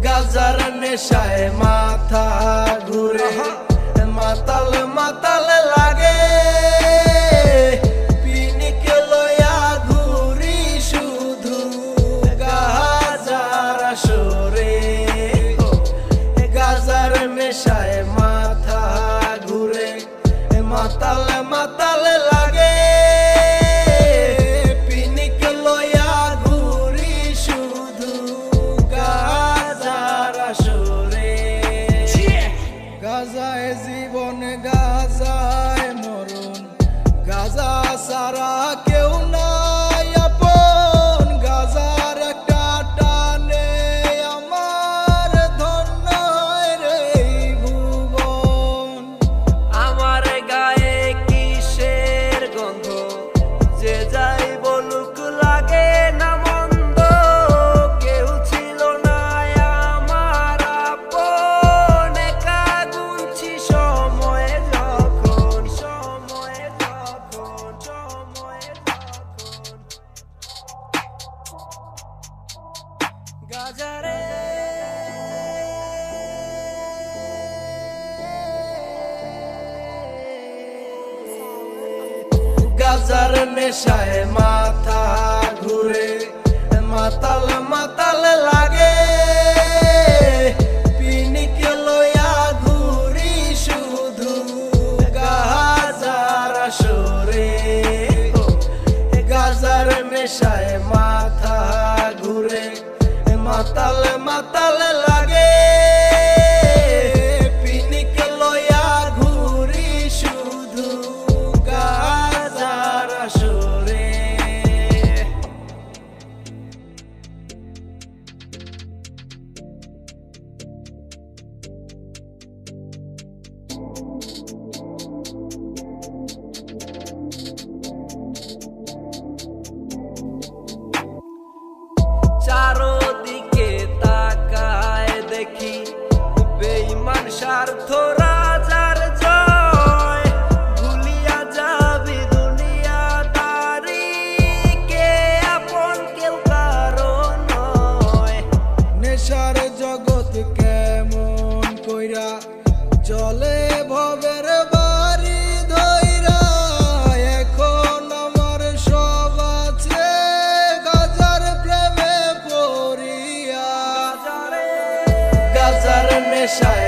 গাজার নেশায় মাথা ঘুরে, মাতাল মাতাল লাগে। পিনিকে লইয়া ঘুরি শুধু গাজার আসরে। গাজার নেশায় মাথা ঘুরে, মাতাল মাতাল লাগে। পিনিকে লইয়া ঘুরি শুধু গাজার আসরে। গাজায় জীবন, গাজায় মরণ, গাজা সারা কেউ নাই আপন। গাজার একটা টানে আমার ধন্য রে ভুবন। আমার গায়ে কিসের গন্ধ, যে যাই বলুক লাগে না মন্দ। কেউ ছিল না আমার আপন, একা গুনছি সময়ে যখন, সময়ে যখন, সময়ে যখন। গাজারে গাজার নেশায় মাথা ঘুরে, মাতাল মাতাল লাগে। পিনিকে লইয়া ঘুরি শুধু গাজার আসরে। গাজার নেশায় মাথা ঘুরে, মাতাল মাতাল লাগে। পিনিকে লইয়া ঘুরি শুধু গাজার আসরে। চারদিকে তাকায় দেখি বেঈমান স্বার্থ রাজার জয়। ভুলিয়া যাবি দুনিয়াদারি, কে আপন কেউ কারো নয়। নেশার জগৎ কেমন কইরা চলে ভবের বাড়ি ধইরা। এখন আমার সব আছে গাজার প্রেমে পড়িয়া। গাজার নেশায়